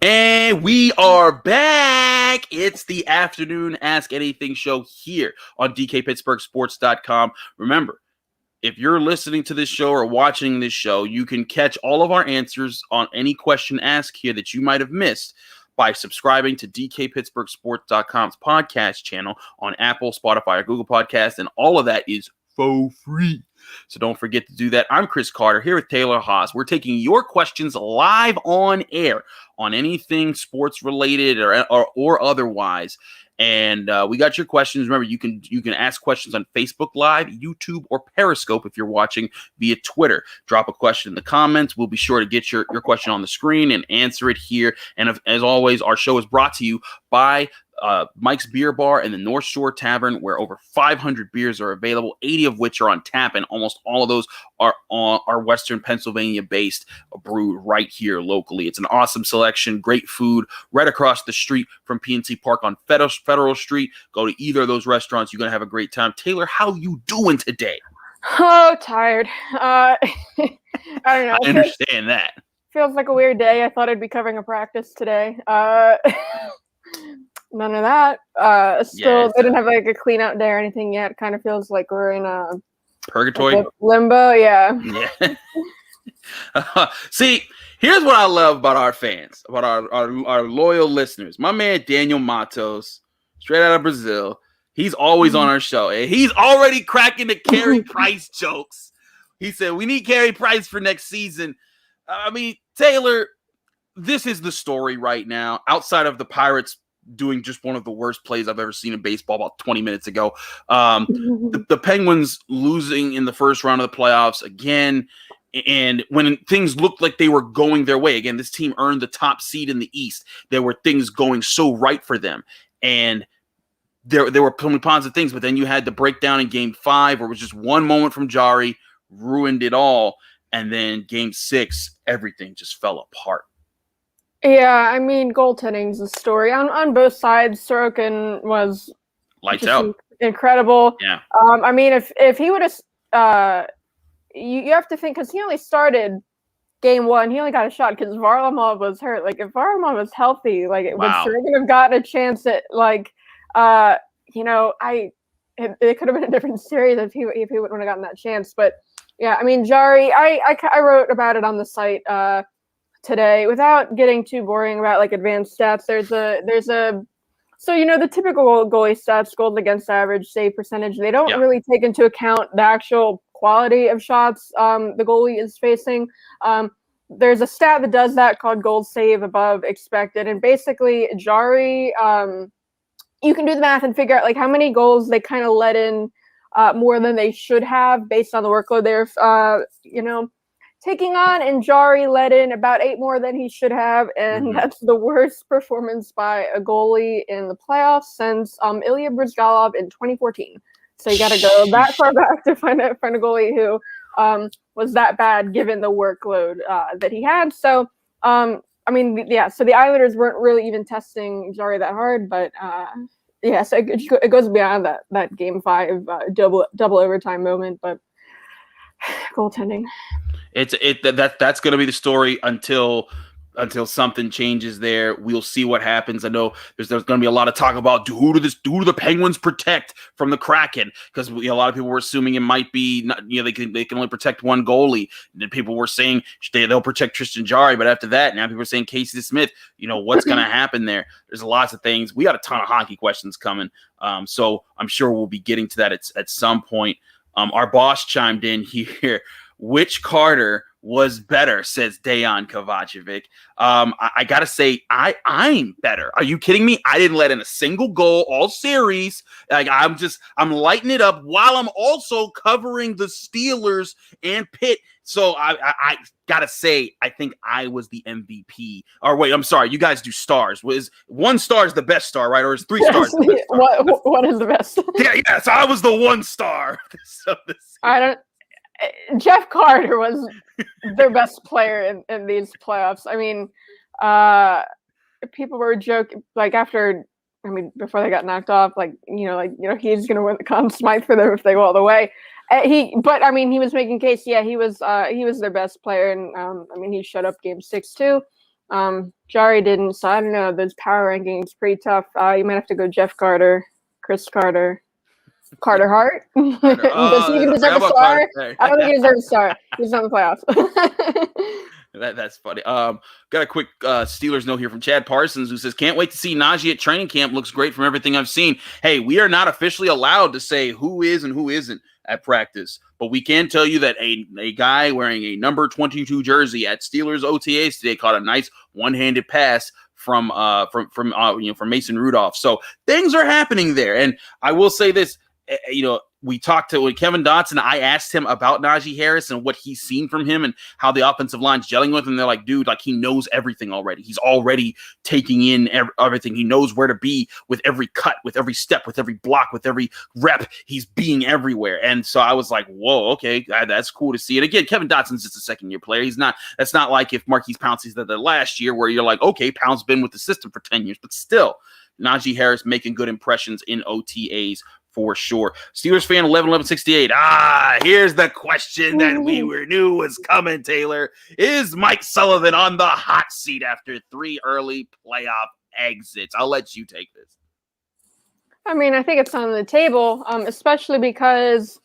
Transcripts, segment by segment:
And we are back. It's the afternoon Ask Anything show here on DKPittsburghSports.com. Remember, if you're listening to this show or watching this show, you can catch all of our answers on any question asked here that you might have missed by subscribing to DKPittsburghSports.com's podcast channel on Apple, Spotify, or Google Podcasts, and all of that is for free. So don't forget to do that. I'm Chris Carter here with Taylor Haase. We're taking your questions live on air on anything sports related or otherwise. And we got your questions. Remember, you can ask questions on Facebook Live, YouTube, or Periscope if you're watching via Twitter. Drop a question in the comments. We'll be sure to get your question on the screen and answer it here. And as always, our show is brought to you by Mike's Beer Bar and the North Shore Tavern, where over 500 beers are available, 80 of which are on tap, and almost all of those are Western Pennsylvania based, brewed right here locally. It's an awesome selection, great food, right across the street from PNC Park on Federal Street. Go to either of those restaurants, you're gonna have a great time. Taylor, how you doing today? Oh, tired. I don't know. I understand that. Feels like a weird day. I thought I'd be covering a practice today. None of that. They didn't have like a clean out day or anything yet. It kind of feels like we're in a purgatory, limbo. Yeah. See, here's what I love about our fans, about our loyal listeners. My man Daniel Matos, straight out of Brazil. He's always on our show, and he's already cracking the Carey Price jokes. He said we need Carey Price for next season. I mean, Taylor, this is the story right now. Outside of the Pirates doing just one of the worst plays I've ever seen in baseball about 20 minutes ago. The Penguins losing in the first round of the playoffs again. And when things looked like they were going their way, again, this team earned the top seed in the East. There were things going so right for them. And there were so many positive things, but then you had the breakdown in Game 5 where it was just one moment from Jari, ruined it all. And then Game 6, everything just fell apart. Yeah, I mean, goaltending's a story on both sides. Sorokin was lights out, incredible. Yeah. I mean, if he would have, you have to think because he only started Game 1. He only got a shot because Varlamov was hurt. Like if Varlamov was healthy, like would Sorokin have gotten a chance at like, it could have been a different series if he wouldn't have gotten that chance. But yeah, I mean, Jari, I wrote about it on the site. Today, without getting too boring about like advanced stats, there's a the typical goalie stats, goals against average, save percentage. They don't really take into account the actual quality of shots the goalie is facing. There's a stat that does that called goals save above expected, and basically Jari, you can do the math and figure out like how many goals they kind of let in more than they should have based on the workload they're taking on, and Jari let in about 8 more than he should have, and that's the worst performance by a goalie in the playoffs since Ilya Brizgalov in 2014. So you got to go that far back to find a goalie who was that bad given the workload that he had. So, so the Islanders weren't really even testing Jari that hard, but so it goes beyond that Game 5 double overtime moment, but goaltending. That's going to be the story until something changes there. We'll see what happens. I know there's going to be a lot of talk about who do the Penguins protect from the Kraken, because a lot of people were assuming it might be they can only protect one goalie. And people were saying they'll protect Tristan Jari, but after that, now people are saying Casey Smith. What's going to happen there? There's lots of things. We got a ton of hockey questions coming, so I'm sure we'll be getting to that at some point. Our boss chimed in here. Which Carter was better, says Dejan Kovacevic. I got to say, I'm better. Are you kidding me? I didn't let in a single goal all series. Like I'm lighting it up while I'm also covering the Steelers and Pitt. So I got to say, I think I was the MVP. Or wait, I'm sorry. You guys do stars. Was 1 star is the best star, right? Or is 3 stars the best star? What is the best? Yeah. So I was the 1 star. I don't. Jeff Carter was their best player in these playoffs. I mean, people were joking before they got knocked off, he's going to win the Conn Smythe for them if they go all the way. He was making case. Yeah, he was their best player, and he shut up Game 6 too. Jari didn't, so I don't know. Those power rankings pretty tough. You might have to go Jeff Carter, Chris Carter, Carter Hart. Does he even deserve a star? I don't think he deserves a star. He's not in the playoffs. That's funny. Got a quick Steelers note here from Chad Parsons, who says, "Can't wait to see Najee at training camp. Looks great from everything I've seen." Hey, we are not officially allowed to say who is and who isn't at practice, but we can tell you that a guy wearing a number 22 jersey at Steelers OTAs today caught a nice one-handed pass from Mason Rudolph. So things are happening there, and I will say this. We talked to Kevin Dotson. I asked him about Najee Harris and what he's seen from him and how the offensive line's gelling with him. They're like, dude, like he knows everything already. He's already taking in everything. He knows where to be with every cut, with every step, with every block, with every rep. He's being everywhere. And so I was like, whoa, okay, that's cool to see. And again, Kevin Dotson's just a second-year player. That's not like if Marquise Pouncey's the last year where you're like, okay, Pound's been with the system for 10 years, but still, Najee Harris making good impressions in OTAs for sure. Steelers fan 1168. Here's the question that we knew was coming, Taylor. Is Mike Sullivan on the hot seat after 3 early playoff exits? I'll let you take this. I mean, I think it's on the table, especially because,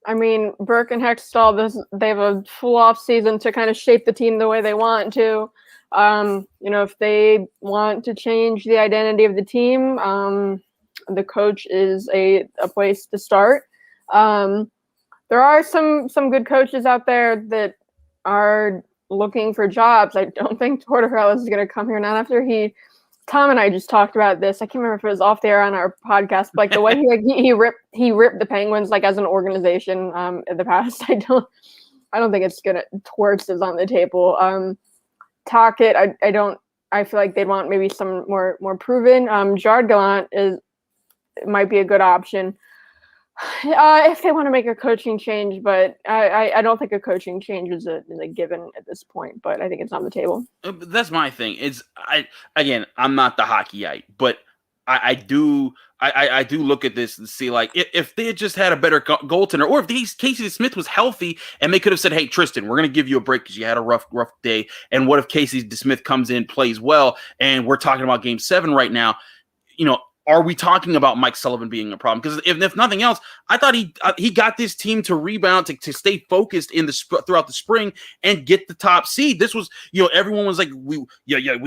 I mean, Burke and Hextall, they have a full off season to kind of shape the team the way they want to. If they want to change the identity of the team, the coach is a place to start. There are some good coaches out there that are looking for jobs. I don't think Tortorella is going to come here, not after Tom and I just talked about this. I can't remember if it was off the air on our podcast, but like the way he ripped the Penguins like as an organization in the past. I don't think it's gonna. Torts is on the table. Tocchet, I feel like they'd want maybe some more proven. Jard Gallant might be a good option if they want to make a coaching change, but I don't think a coaching change is a given at this point, but I think it's on the table. That's my thing. I'm not the hockeyite, but I do look at this and see, like, if they had just had a better goaltender, or if Casey Smith was healthy and they could have said, hey, Tristan, we're going to give you a break because you had a rough day. And what if Casey Smith comes in, plays well, and we're talking about Game 7 right now, are we talking about Mike Sullivan being a problem? Because if nothing else, I thought he got this team to rebound, to stay focused throughout the spring and get the top seed. This was, everyone was like, we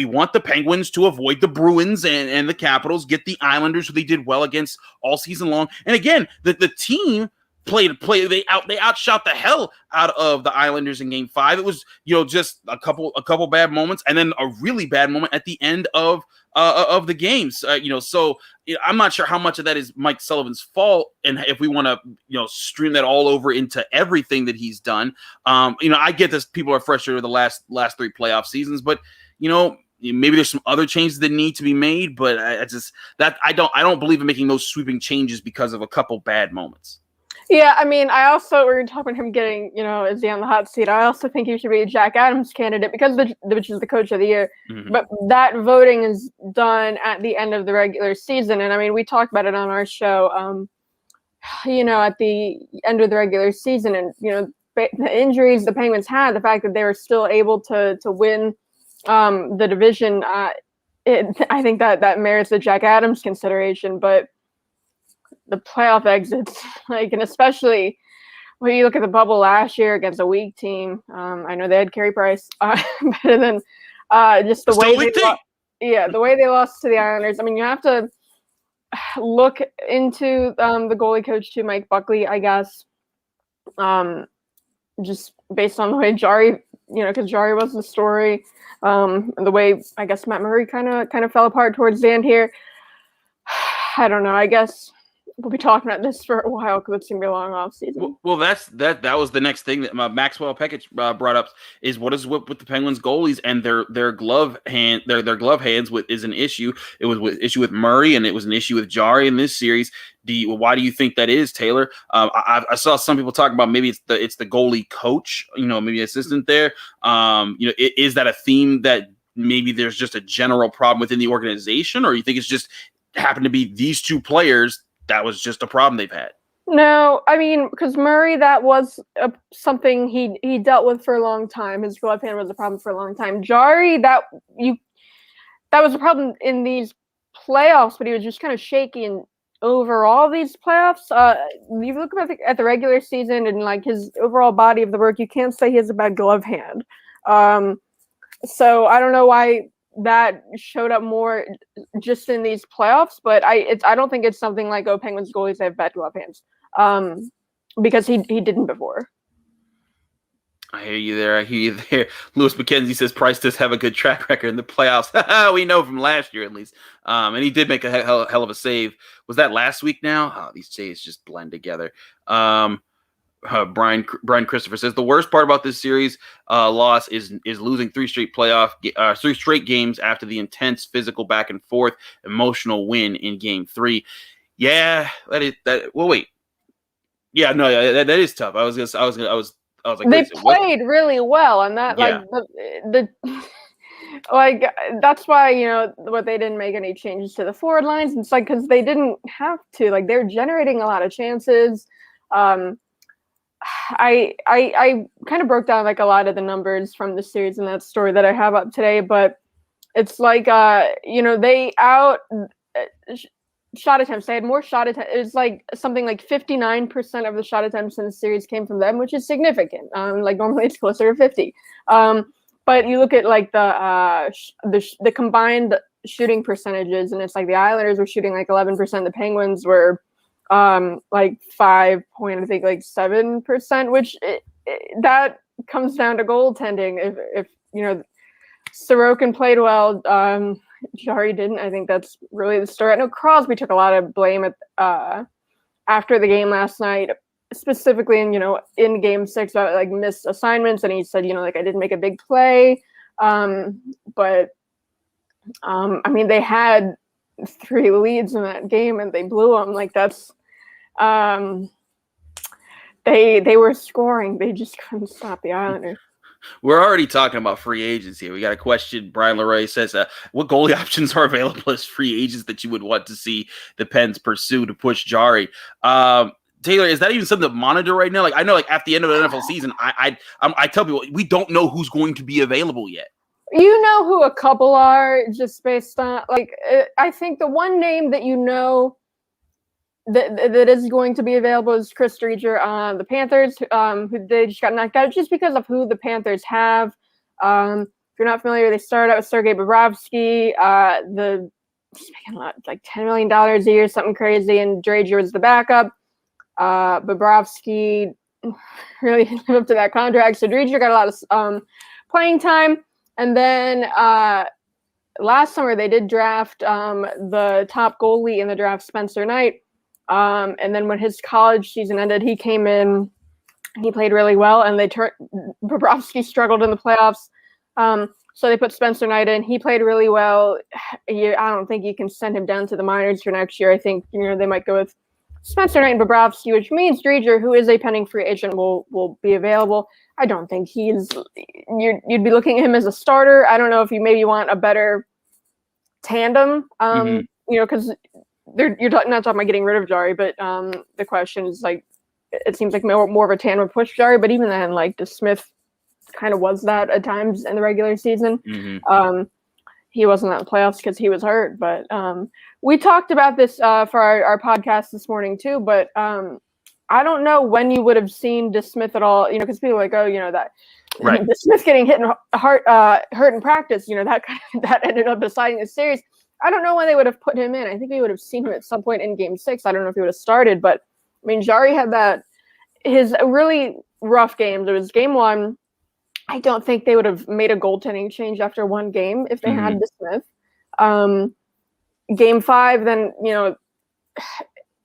want the Penguins to avoid the Bruins and the Capitals, get the Islanders, who they did well against all season long. And again, the team they outshot the hell out of the Islanders in Game 5. It was just a couple bad moments, and then a really bad moment at the end of the games. So I'm not sure how much of that is Mike Sullivan's fault, and if we want to stream that all over into everything that he's done. I get this. People are frustrated with the last 3 playoff seasons, but maybe there's some other changes that need to be made. But I don't believe in making those sweeping changes because of a couple bad moments. Yeah, I mean, we're talking about him getting, is he on the hot seat? I also think he should be a Jack Adams candidate which is the coach of the year. Mm-hmm. But that voting is done at the end of the regular season. And I mean, we talked about it on our show, at the end of the regular season, and, the injuries the Penguins had, the fact that they were still able to win the division, I think that merits the Jack Adams consideration. But the playoff exits, and especially when you look at the bubble last year against a weak team, I know they had Carey Price better than just the way the way they lost to the Islanders. I mean, you have to look into the goalie coach too, Mike Buckley, I guess, just based on the way Jari, because Jari was the story, and the way I guess Matt Murray kind of fell apart towards the end here. I don't know. I guess we'll be talking about this for a while because it's gonna be a long off season. Well, that was the next thing that Maxwell Pekic brought up, is what is with the Penguins goalies and their glove hands is an issue. It was an issue with Murray, and it was an issue with Jari in this series. Why do you think that is, Taylor? I saw some people talking about maybe it's the goalie coach, maybe assistant there. Is that a theme that maybe there's just a general problem within the organization, or you think it's just happened to be these 2 players? That was just a problem they've had. No, I mean, because Murray, that was something he dealt with for a long time. His glove hand was a problem for a long time. Jari, that was a problem in these playoffs, but he was just kind of shaky and overall these playoffs. You look at the regular season and like his overall body of the work, you can't say he has a bad glove hand. So I don't know why that showed up more just in these playoffs, but I don't think it's something like, oh, Penguins goalies have bad glove hands, because he didn't before. I hear you there. Lewis McKenzie says Price does have a good track record in the playoffs. We know from last year at least. And he did make a hell of a save. Was that last week now? Oh, these saves just blend together. Brian Christopher says the worst part about this series loss is losing three straight games after the intense physical back and forth emotional win in Game 3. Yeah, well, wait. Yeah, no, that is tough. I was like, they played really well, and that like that's why what they didn't make any changes to the forward lines. It's like because they didn't have to. Like they're generating a lot of chances. I kind of broke down like a lot of the numbers from the series in that story that I have up today, but it's like they shot attempts. They had more shot attempts. It was like something like 59% of the shot attempts in the series came from them, which is significant. Like normally it's closer to 50. But you look at like the combined shooting percentages, and it's like the Islanders were shooting like 11%. The Penguins were like 7%, which that comes down to goaltending. If Sorokin played well, Jari didn't. I think that's really the story. I know Crosby took a lot of blame after the game last night, specifically in Game 6 about like missed assignments, and he said like I didn't make a big play, but I mean they had 3 leads in that game and they blew them. Like that's they were scoring, they just couldn't stop the Islanders. We're already talking about free agents here. We got a question. Brian Leroy says, what goalie options are available as free agents that you would want to see the Pens pursue to push Jari? Taylor, is that even something to monitor right now? Like I know, like at the end of the NFL season, I tell people we don't know who's going to be available yet. You know who a couple are just based on like I think the one name that that is going to be available is Chris Driedger on the Panthers, who they just got knocked out just because of who the Panthers have. If you're not familiar, they started out with Sergei Bobrovsky, he's making a lot, like $10 million a year, something crazy, and Driedger was the backup. Bobrovsky really lived up to that contract, so Driedger got a lot of playing time. And then last summer they did draft the top goalie in the draft, Spencer Knight. And then when his college season ended, he came in, he played really well, and Bobrovsky struggled in the playoffs. So they put Spencer Knight in. He played really well. I don't think you can send him down to the minors for next year. I think they might go with Spencer Knight and Bobrovsky, which means Driedger, who is a pending free agent, will be available. I don't think you'd be looking at him as a starter. I don't know if you maybe want a better tandem, because you're not talking about getting rid of Jari, but the question is like, it seems like more of a tandem push Jari, but even then, like DeSmith kind of was that at times in the regular season. He wasn't in the playoffs because he was hurt, but we talked about this for our podcast this morning too, but I don't know when you would have seen DeSmith at all, because people are like, that right. DeSmith getting hurt in practice, that ended up deciding the series. I don't know when they would have put him in. I think we would have seen him at some point in Game 6. I don't know if he would have started, but I mean, Jari had his really rough games. It was Game 1. I don't think they would have made a goaltending change after one game if they had DeSmith. Game 5, then,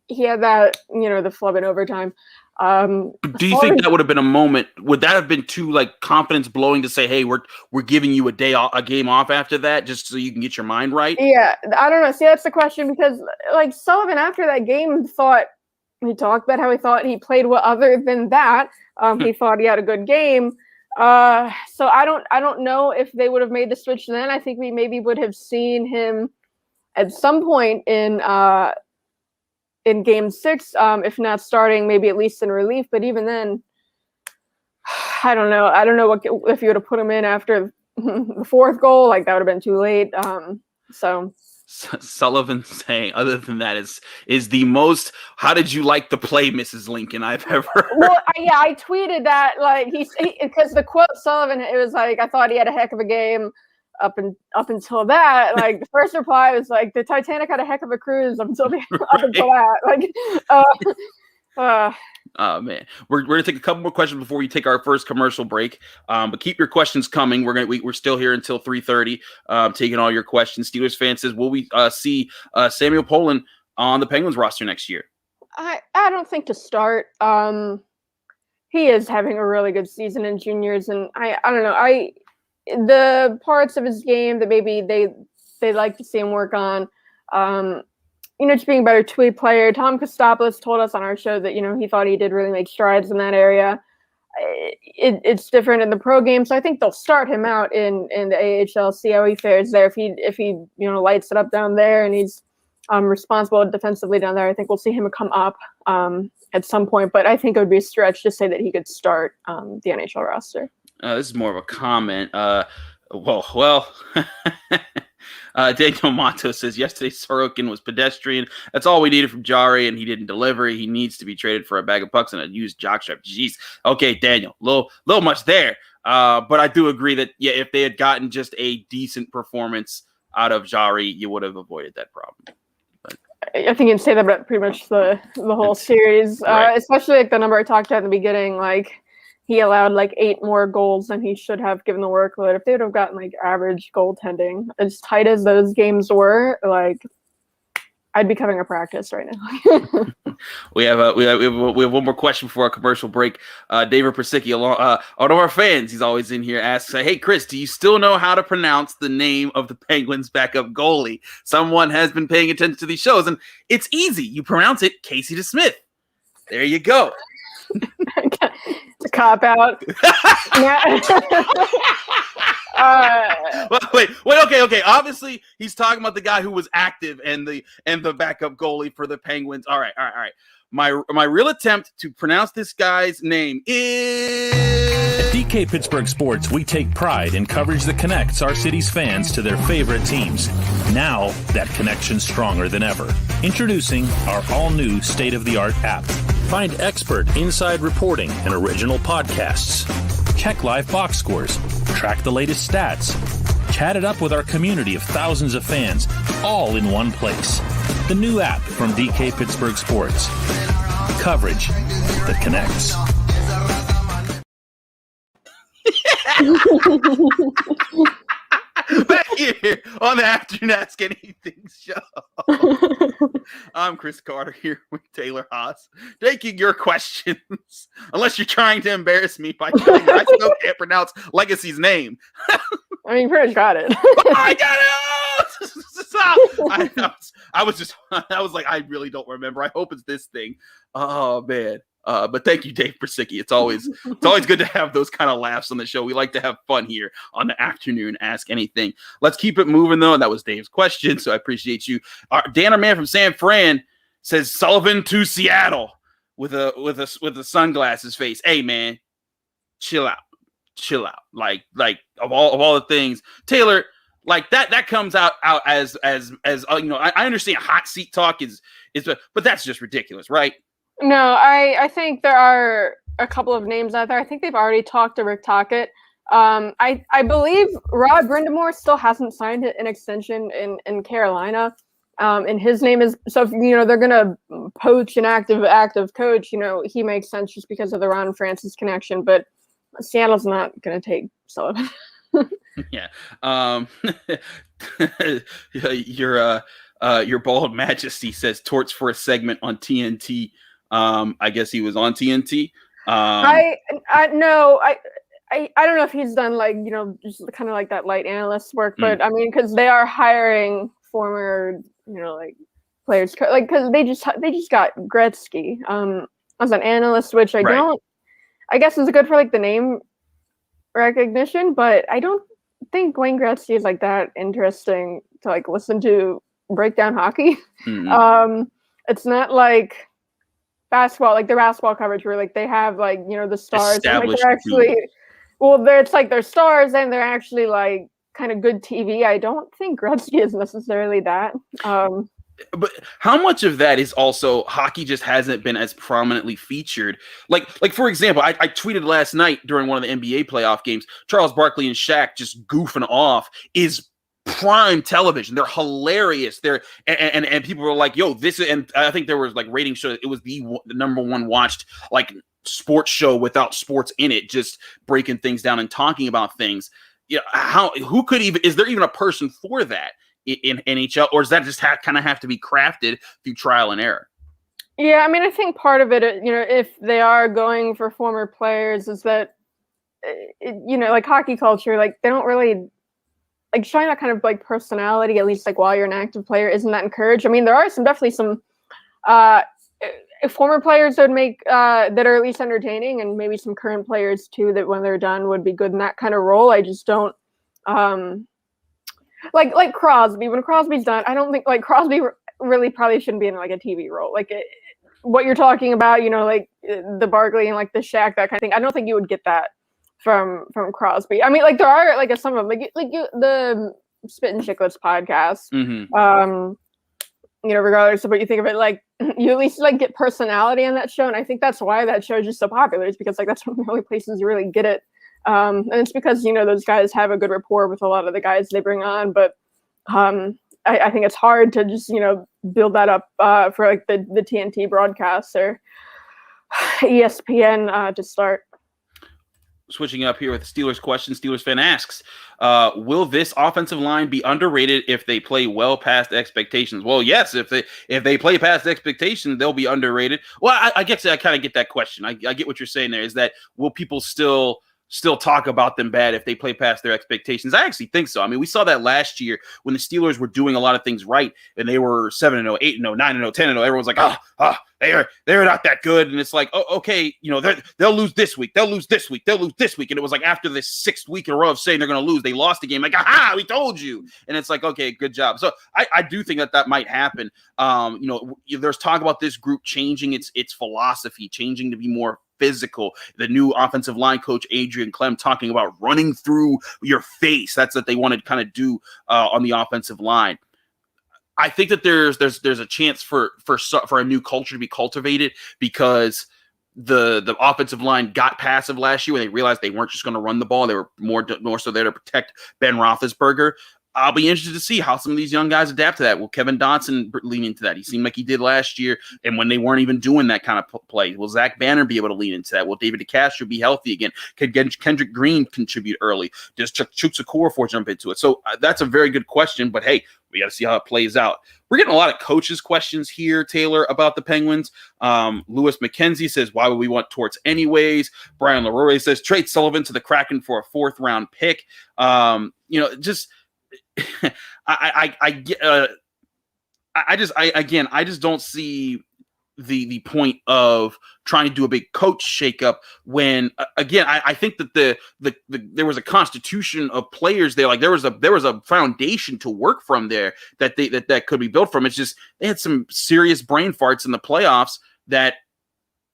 he had that, the flub in overtime. Do you think that would have been a moment? Would that have been too like confidence blowing to say, "Hey, we're giving you a game off after that, just so you can get your mind right"? Yeah, I don't know. See, that's the question, because like Sullivan after that game he talked about how he thought he played well. Other than that, he thought he had a good game. So I don't know if they would have made the switch then. I think we maybe would have seen him at some point in in Game 6, if not starting, maybe at least in relief. But even then, I don't know. I don't know if you would have put him in after the fourth goal. Like, that would have been too late. So Sullivan saying, other than that, is the most, how did you like the play, Mrs. Lincoln, I've ever heard. Well, I tweeted that, like, because the quote Sullivan, it was like, I thought he had a heck of a game up until that. Like, the first reply was like, the Titanic had a heck of a cruise up until that. Like, oh man, we're gonna take a couple more questions before we take our first commercial break. But keep your questions coming. We're still here until 3:30, taking all your questions. Steelers fan says, will we see Samuel Polan on the Penguins roster next year? I don't think to start. He is having a really good season in juniors, and I don't know. The parts of his game that maybe they like to see him work on. Just being a better two-way player. Tom Kostopoulos told us on our show that, he thought he did really make strides in that area. It's different in the pro game, so I think they'll start him out in the AHL, see how he fares there. If he lights it up down there and he's responsible defensively down there, I think we'll see him come up at some point. But I think it would be a stretch to say that he could start the NHL roster. This is more of a comment. Daniel Monto says, yesterday Sorokin was pedestrian. That's all we needed from Jari, and he didn't deliver. He needs to be traded for a bag of pucks and a used jockstrap. Jeez. Okay, Daniel, little much there. But I do agree that, if they had gotten just a decent performance out of Jari, you would have avoided that problem. But I think you'd say that about pretty much the whole series, right. Especially like the number I talked about in the beginning, like, he allowed like 8 more goals than he should have given the workload. If they would have gotten like average goaltending, as tight as those games were, like, I'd be covering a practice right now. we have one more question before our commercial break. David Persicki, one of our fans, he's always in here, asks, "Hey Chris, do you still know how to pronounce the name of the Penguins' backup goalie? Someone has been paying attention to these shows, and it's easy. You pronounce it Casey DeSmith. There you go." It's a cop out. Wait. Okay. Obviously, he's talking about the guy who was active and the backup goalie for the Penguins. All right. My real attempt to pronounce this guy's name is... At DK Pittsburgh Sports, we take pride in coverage that connects our city's fans to their favorite teams. Now, that connection's stronger than ever. Introducing our all-new state-of-the-art app. Find expert inside reporting and original podcasts. Check live box scores. Track the latest stats. Chat it up with our community of thousands of fans, all in one place. The new app from DK Pittsburgh Sports. Coverage that connects. Back here on the Afternoon Ask Anything show. I'm Chris Carter here with Taylor Haase, taking your questions. Unless you're trying to embarrass me by telling me I still can't pronounce Legacy's name. I mean, pretty much got it. I got it! Stop! I was like, I really don't remember. I hope it's this thing. Oh, man. But thank you, Dave Persicki. It's always good to have those kind of laughs on the show. We like to have fun here on the Afternoon Ask Anything. Let's keep it moving, though. That was Dave's question, so I appreciate you. Danner Man from San Fran says Sullivan to Seattle with a sunglasses face. Hey, man, chill out. Like of all the things, Taylor. Like that comes out as I understand hot seat talk is, but that's just ridiculous, right? No, I think there are a couple of names out there. I think they've already talked to Rick Tocchet. I believe Rod Brindamore still hasn't signed an extension in Carolina. And his name is, so if, they're going to poach an active coach, he makes sense just because of the Ron Francis connection, but Seattle's not going to take Sullivan. Yeah. Your bald majesty says Torts for a segment on TNT. I guess he was on TNT. I don't know if he's done just kind of like that light analyst work, but I mean, because they are hiring former players, because they just got Gretzky as an analyst, which I guess is good for the name recognition, but I don't think Wayne Gretzky is that interesting to listen to break down hockey. it's not like basketball, like their basketball coverage where like they have like, you know, the stars and like they're actually it's like they're stars and they're actually like kind of good TV. I don't think Gretzky is necessarily that. But how much of that is also hockey just hasn't been as prominently featured? Like for example, I tweeted last night during one of the NBA playoff games, Charles Barkley and Shaq just goofing off is prime television. They're hilarious. They're and people were like, "Yo, this is," and I think there was like ratings show it was the number one watched like sports show without sports in it, just breaking things down and talking about things. Yeah, who could even, is there even a person for that in NHL, or does that just kind of have to be crafted through trial and error? Yeah, I mean, I think part of it, you know, if they are going for former players, is that, you know, like hockey culture, like they don't really, like showing that kind of like personality, at least like while you're an active player, isn't that encouraged. I mean, there are definitely some former players that would make, that are at least entertaining, and maybe some current players too, that when they're done would be good in that kind of role. I just don't, like Crosby, when Crosby's done, I don't think like Crosby really probably shouldn't be in like a TV role. Like what you're talking about, you know, like the Barkley and like the Shaq, that kind of thing. I don't think you would get that from Crosby. I mean, like there are like some of them, like the Spit and Chicklets podcast. Mm-hmm. You know, regardless of what you think of it, like you at least like get personality on that show, and I think that's why that show is just so popular. Is because like that's one of the only places you really get it. And it's because, you know, those guys have a good rapport with a lot of the guys they bring on. But I think it's hard to just, you know, build that up for like the TNT broadcasts or ESPN to start. Switching up here with the Steelers question, Steelers fan asks, will this offensive line be underrated if they play well past expectations? Well, yes, if they play past expectations, they'll be underrated. Well, I guess I kind of get that question. I get what you're saying there, is that will people still talk about them bad if they play past their expectations? I actually think so. I mean, we saw that last year when the Steelers were doing a lot of things right, and they were 7-0, 8-0, 9-0, 10-0. Everyone's like, they're not that good. And it's like, oh, okay, you know, they'll lose this week. They'll lose this week. They'll lose this week. And it was like after the 6th week in a row of saying they're going to lose, they lost the game. Like, we told you. And it's like, okay, good job. So I do think that might happen. You know, there's talk about this group changing its philosophy, changing to be more physical. The new offensive line coach, Adrian Clem, talking about running through your face. That's what they want to kind of do on the offensive line. I think that there's a chance for a new culture to be cultivated, because the offensive line got passive last year when they realized they weren't just going to run the ball. They were more so there to protect Ben Roethlisberger. I'll be interested to see how some of these young guys adapt to that. Will Kevin Dotson lean into that? He seemed like he did last year, and when they weren't even doing that kind of play. Will Zach Banner be able to lean into that? Will David DeCastro be healthy again? Could Kendrick Green contribute early? Does Chukwueze Okorafor jump into it? So that's a very good question, but hey, we got to see how it plays out. We're getting a lot of coaches' questions here, Taylor, about the Penguins. Lewis McKenzie says, why would we want Torts anyways? Brian Leroy says, trade Sullivan to the Kraken for a 4th-round pick. You know, just – I just don't see the point of trying to do a big coach shakeup when again I think that there was a constitution of players there. Like there was a foundation to work from there that could be built from. It's just they had some serious brain farts in the playoffs that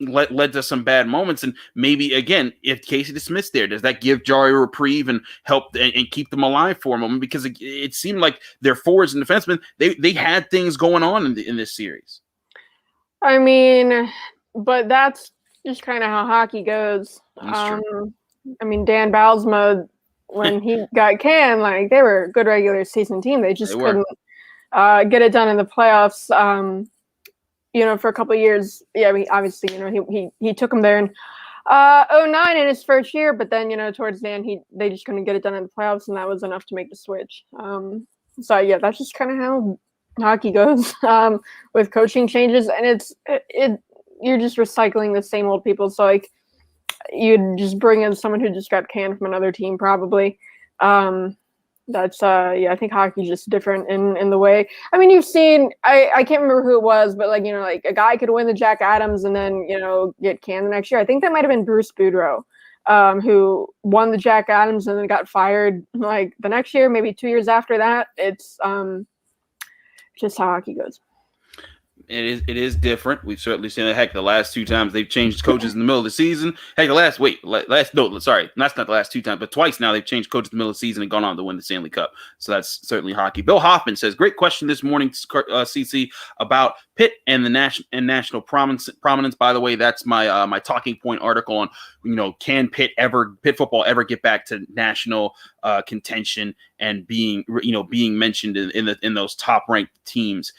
led to some bad moments. And maybe again, if Casey dismissed there, does that give Jari a reprieve and help and keep them alive for a moment? Because it seemed like their forwards and defensemen, they had things going on in this series. I mean, but that's just kind of how hockey goes. I mean, Dan Bylsma, when he got canned, like they were a good regular season team. They just couldn't get it done in the playoffs. You know, for a couple of years, yeah, I mean, obviously, you know, he took him there in 2009 in his first year, but then, you know, towards the end, they just couldn't get it done in the playoffs, and that was enough to make the switch. So yeah, that's just kind of how hockey goes with coaching changes, and you're just recycling the same old people. So like, you'd just bring in someone who just got canned from another team, probably. That's I think hockey's just different in the way. I mean, you've seen I can't remember who it was, but like, you know, like a guy could win the Jack Adams and then, you know, get canned the next year. I think that might have been Bruce Boudreau, who won the Jack Adams and then got fired like the next year, maybe 2 years after that. It's just how hockey goes. It is different. We've certainly seen that. Heck, the last 2 times they've changed coaches in the middle of the season. Heck, that's not the last 2 times, but twice now they've changed coaches in the middle of the season and gone on to win the Stanley Cup. So that's certainly hockey. Bill Hoffman says, great question this morning, CC, about Pitt and the national prominence. By the way, that's my my talking point article on, can Pitt football ever get back to national contention and being mentioned in those top ranked teams.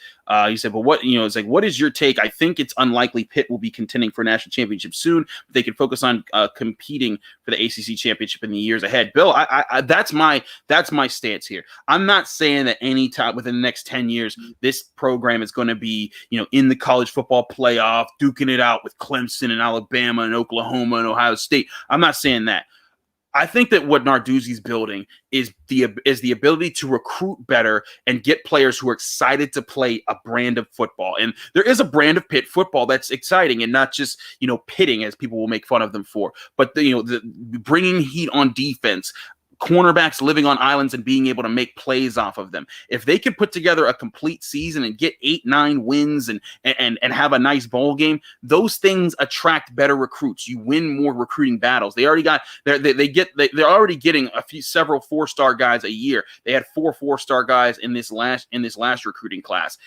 He said, but what is your take? I think it's unlikely Pitt will be contending for a national championship soon. But they can focus on competing for the ACC championship in the years ahead. Bill, I that's my stance here. I'm not saying that any time within the next 10 years, this program is going to be, in the college football playoff, duking it out with Clemson and Alabama and Oklahoma and Ohio State. I'm not saying that. I think that what Narduzzi's building is the ability to recruit better and get players who are excited to play a brand of football. And there is a brand of Pitt football that's exciting and not just, pitting, as people will make fun of them for, but the bringing heat on defense, cornerbacks living on islands and being able to make plays off of them. If they could put together a complete season and get 8-9 wins and have a nice bowl game, those things attract better recruits. You win more recruiting battles. They already got they're already getting several 4-star guys a year. They had 4 4-star guys in this last recruiting class.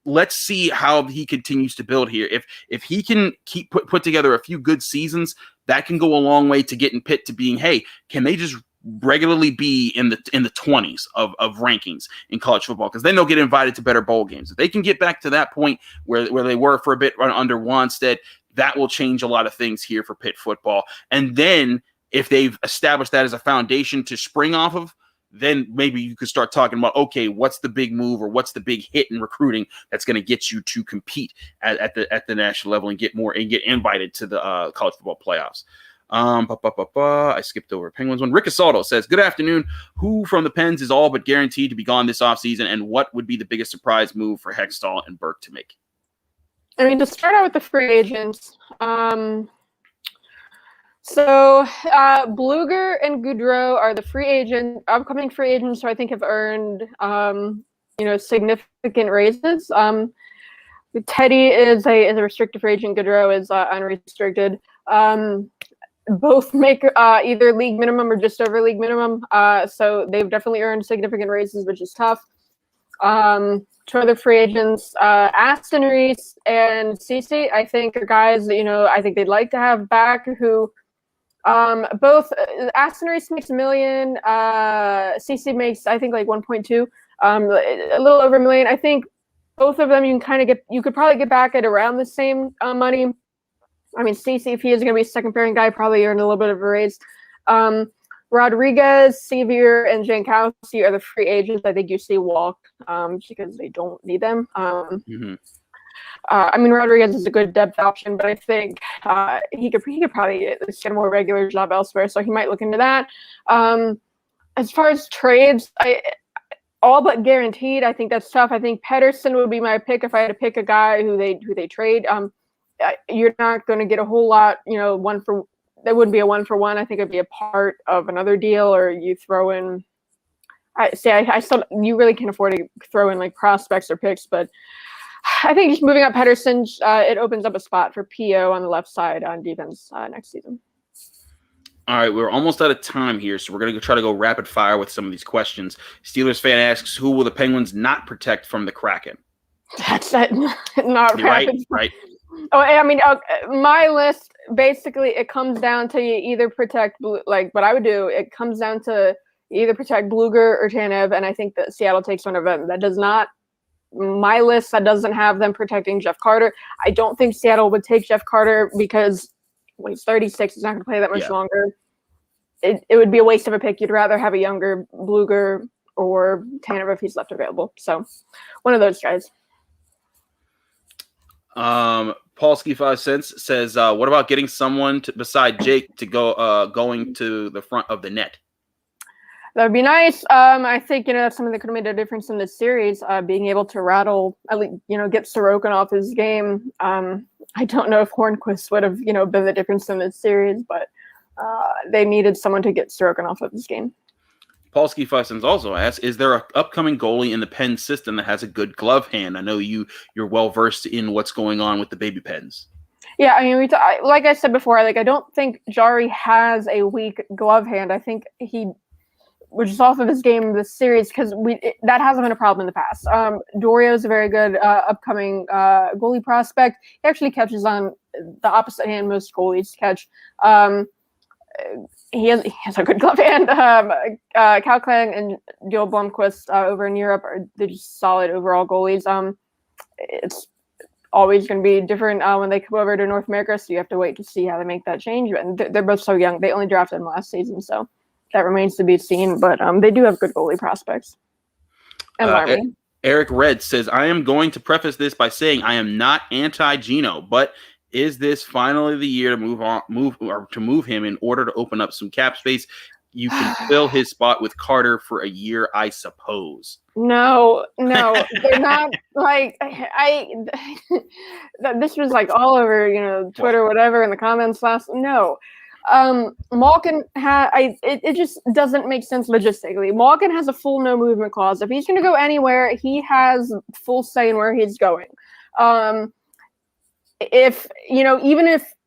Let's see how he continues to build here. If he can put together a few good seasons, that can go a long way to getting Pitt to being, hey, can they just regularly be in the 20s of rankings in college football, because then they'll get invited to better bowl games. If they can get back to that point where they were for a bit under Wanstead, that will change a lot of things here for Pitt football. And then if they've established that as a foundation to spring off of, then maybe you could start talking about, okay, what's the big move or what's the big hit in recruiting that's going to get you to compete at the national level and get invited to the college football playoffs. I skipped over Penguins one. Rick Asaldo says, good afternoon. Who from the Pens is all but guaranteed to be gone this offseason, and what would be the biggest surprise move for Hextall and Burke to make? I mean, to start out with the free agents, Bluger and Goudreau are the upcoming free agents who I think have earned, significant raises. Teddy is a restricted free agent. Goudreau is unrestricted. Both make either league minimum or just over league minimum. So they've definitely earned significant raises, which is tough. Two other free agents, Aston Reese and Cece, I think are guys that, I think they'd like to have back, who both Aston Reese makes $1 million. Cece makes, I think, like 1.2, a little over $1 million. I think both of them you could probably get back at around the same money. I mean, Stacey, if he is going to be a second pairing guy, probably earned a little bit of a raise. Rodriguez, Sevier, and Jankowski are the free agents I think you see walk because they don't need them. I mean, Rodriguez is a good depth option, but I think he could probably at least get a more regular job elsewhere, so he might look into that. As far as trades, all but guaranteed, I think that's tough. I think Pedersen would be my pick if I had to pick a guy who they trade. You're not going to get a whole lot, that wouldn't be a 1-for-1. I think it'd be a part of another deal, or you throw in, you really can't afford to throw in like prospects or picks, but I think just moving up Pedersen, it opens up a spot for PO on the left side on defense next season. All right, we're almost out of time here, so we're going to try to go rapid fire with some of these questions. Steelers fan asks, who will the Penguins not protect from the Kraken? That's not rapid. Right. Oh, I mean, my list, basically, it comes down to you either protect, what I would do, it comes down to either protect Bluger or Tanev, and I think that Seattle takes one of them. That does not, my list, that doesn't have them protecting Jeff Carter. I don't think Seattle would take Jeff Carter because when he's 36, he's not going to play that much longer. It would be a waste of a pick. You'd rather have a younger Bluger or Tanev if he's left available. So, one of those guys. Paulski 5 cents says, what about getting someone beside Jake to going to the front of the net? That would be nice. I think, that's something that could have made a difference in this series, being able to rattle, at least, get Sorokin off his game. I don't know if Hornquist would have, been the difference in this series, but they needed someone to get Sorokin off of his game. Paulski Fussens also asks, is there an upcoming goalie in the Penn system that has a good glove hand? I know you're well versed in what's going on with the baby Pens. Yeah, I mean, like I said before, like I don't think Jari has a weak glove hand. I think he was just off of his game in this series because that hasn't been a problem in the past. Dorio is a very good upcoming goalie prospect. He actually catches on the opposite hand most goalies catch. He has a good glove hand. Cal Klang and Joel Blomqvist over in Europe they're just solid overall goalies. It's always going to be different when they come over to North America, so you have to wait to see how they make that change. And they're both so young. They only drafted them last season, so that remains to be seen. But they do have good goalie prospects. And Eric Red says, I am going to preface this by saying I am not anti-Gino, but is this finally the year to move him in order to open up some cap space? You can fill his spot with Carter for a year, I suppose. No, they're not. Like this was like all over, Twitter, whatever, in the comments last. No, Malkin it just doesn't make sense logistically. Malkin has a full no movement clause. If he's going to go anywhere, he has full say in where he's going. Even if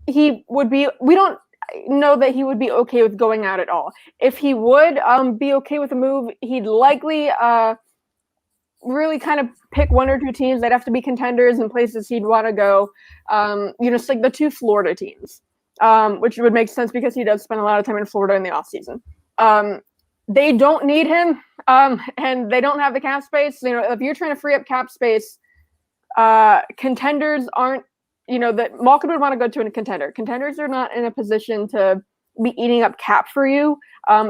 he would be, we don't know that he would be okay with going out at all. If he would be okay with a move, he'd likely really kind of pick one or two teams. They'd have to be contenders and places he'd want to go. It's like the two Florida teams, which would make sense because he does spend a lot of time in Florida in the offseason. They don't need him, and they don't have the cap space. If you're trying to free up cap space, contenders aren't, that Malkin would want to go to a contender. Contenders are not in a position to be eating up cap for you.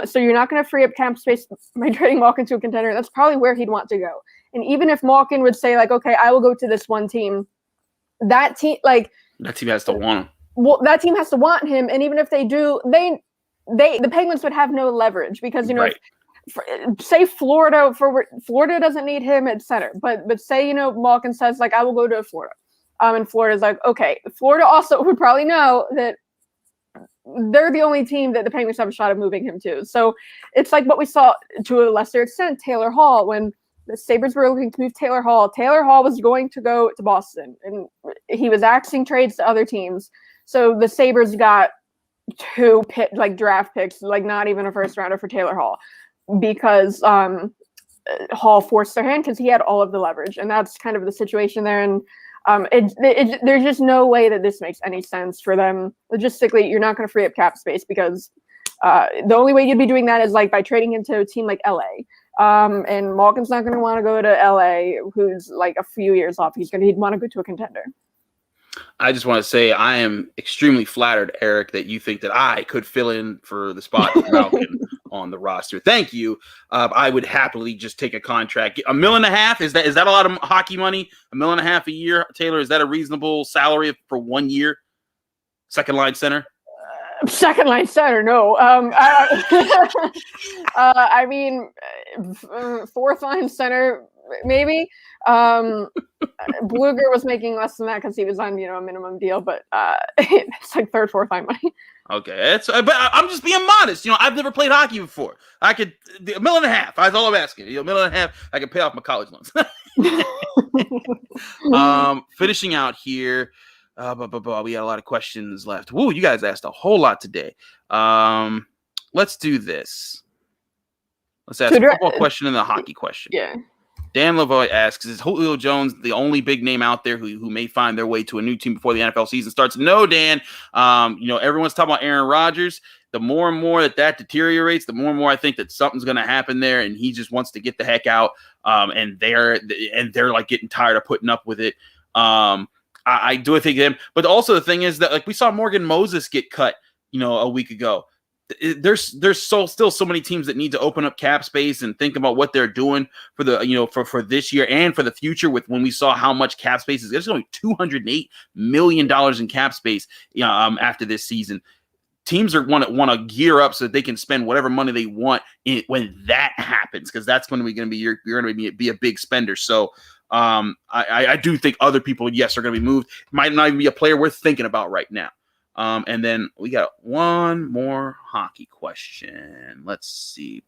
So you're not going to free up cap space by trading Malkin to a contender. That's probably where he'd want to go. And even if Malkin would say, like, okay, I will go to this one team, that team has to want him. Well, that team has to want him. And even if they do, the Penguins would have no leverage because, right. Say Florida doesn't need him at center, but say, Malkin says, like, I will go to Florida. And Florida's like, okay. Florida also would probably know that they're the only team that the Penguins have a shot of moving him to. So it's like what we saw to a lesser extent, Taylor Hall, when the Sabres were looking to move Taylor Hall. Taylor Hall was going to go to Boston, and he was axing trades to other teams. So the Sabres got two draft picks, like not even a first rounder for Taylor Hall, because Hall forced their hand because he had all of the leverage. And that's kind of the situation there. And there's just no way that this makes any sense for them. Logistically, you're not going to free up cap space because the only way you'd be doing that is like by trading him to a team like LA. And Malkin's not going to want to go to LA, who's like a few years off. He'd want to go to a contender. I just want to say I am extremely flattered, Eric, that you think that I could fill in for the spot of Malkin on the roster. Thank you. I would happily just take a contract. $1.5 million, is that a lot of hockey money? $1.5 million a year, Taylor? Is that a reasonable salary for 1 year? Second line center? Second line center, no. I mean, fourth line center, maybe. Bluger was making less than that because he was on, a minimum deal, but it's like third, fourth line money. Okay, but I'm just being modest. I've never played hockey before. I could $1.5 million. That's all I'm asking. $1.5 million. I could pay off my college loans. Finishing out here. We got a lot of questions left. Woo, you guys asked a whole lot today. Let's do this. Let's ask a football question and a hockey question. Yeah. Dan Lavoie asks, is Julio Jones the only big name out there who may find their way to a new team before the NFL season starts? No, Dan. Everyone's talking about Aaron Rodgers. The more and more that deteriorates, the more and more I think that something's going to happen there, and he just wants to get the heck out. And they're like getting tired of putting up with it. I do think him, but also the thing is that like we saw Morgan Moses get cut, a week ago. There's still so many teams that need to open up cap space and think about what they're doing for the for this year and for the future. With when we saw how much cap space is, there's only $208 million in cap space after this season. Teams want to gear up so that they can spend whatever money they want when that happens, because that's when you're going to be a big spender. So I do think other people, yes, are going to be moved. Might not even be a player worth thinking about right now. And then we got one more hockey question. Let's see.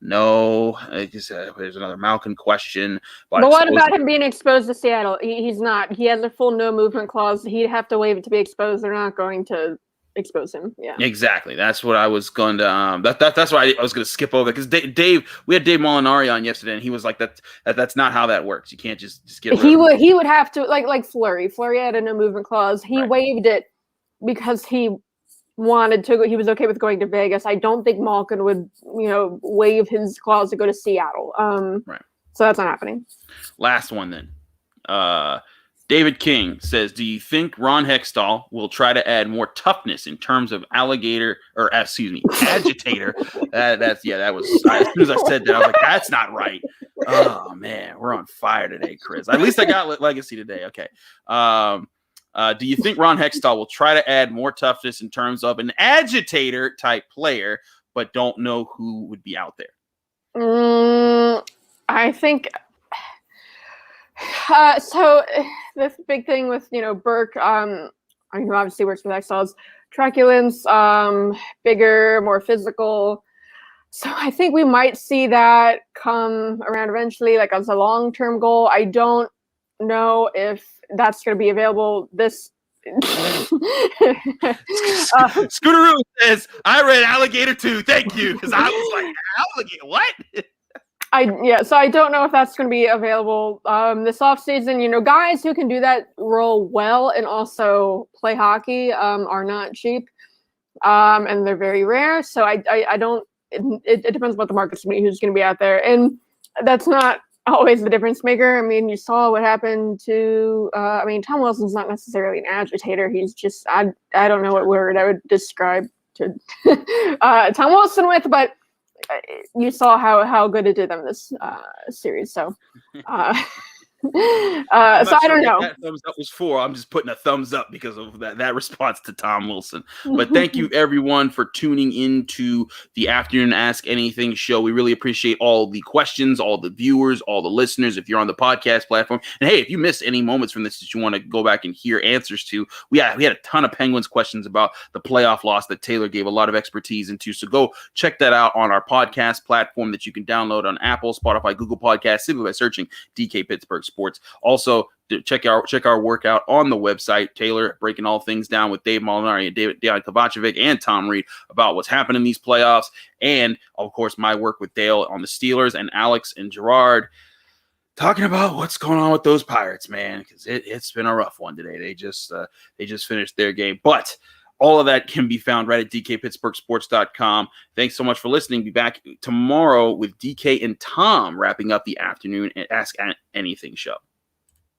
No, there's another Malkin question. But what about him being exposed to Seattle? He's not. He has a full no movement clause. He'd have to waive it to be exposed. They're not going to expose him. Yeah, exactly. That's what I was going to. That's why I was going to skip over because Dave. We had Dave Molinari on yesterday, and he was like, "That's not how that works. You can't just get." He would have to like Fleury. Fleury had a no movement clause. He waived it because he wanted to go. He was okay with going to Vegas. I don't think Malkin would, waive his clause to go to Seattle. Right. So that's not happening. Last one then. David King says, do you think Ron Hextall will try to add more toughness in terms of agitator? That was, as soon as I said that, I was like, that's not right. Oh man, we're on fire today, Chris. At least I got legacy today. Okay. Do you think Ron Hextall will try to add more toughness in terms of an agitator type player, but don't know who would be out there? I think so. The big thing with Burke, obviously works with Hextall's truculence, bigger, more physical. So I think we might see that come around eventually, like as a long-term goal. I don't know if that's going to be available this. Scooteroo says, I read Alligator too. Thank you. Because I was like, alligator, what? So I don't know if that's going to be available this offseason. Guys who can do that role well and also play hockey are not cheap, and they're very rare. So I don't. It depends what the market's going to be, who's going to be out there, and that's not always the difference maker. I mean, you saw what happened to. Tom Wilson's not necessarily an agitator. He's just I don't know what word I would describe to Tom Wilson with, but. You saw how good it did them this series, so so I don't know. That thumbs up was for. I'm just putting a thumbs up because of that response to Tom Wilson. But thank you everyone for tuning into the Afternoon Ask Anything show. We really appreciate all the questions, all the viewers, all the listeners. If you're on the podcast platform, and hey, if you missed any moments from this that you want to go back and hear answers to, we had a ton of Penguins questions about the playoff loss that Taylor gave a lot of expertise into. So go check that out on our podcast platform that you can download on Apple, Spotify, Google Podcasts, simply by searching DK Pittsburgh Sports. Also, check our workout on the website. Taylor breaking all things down with Dave Molinari and Dejan Kovacevic and Tom Reed about what's happened in these playoffs. And, of course, my work with Dale on the Steelers and Alex and Gerard talking about what's going on with those Pirates, man, because it's been a rough one today. They just finished their game. But all of that can be found right at dkpittsburghsports.com. Thanks so much for listening. Be back tomorrow with DK and Tom wrapping up the Afternoon Ask Anything show.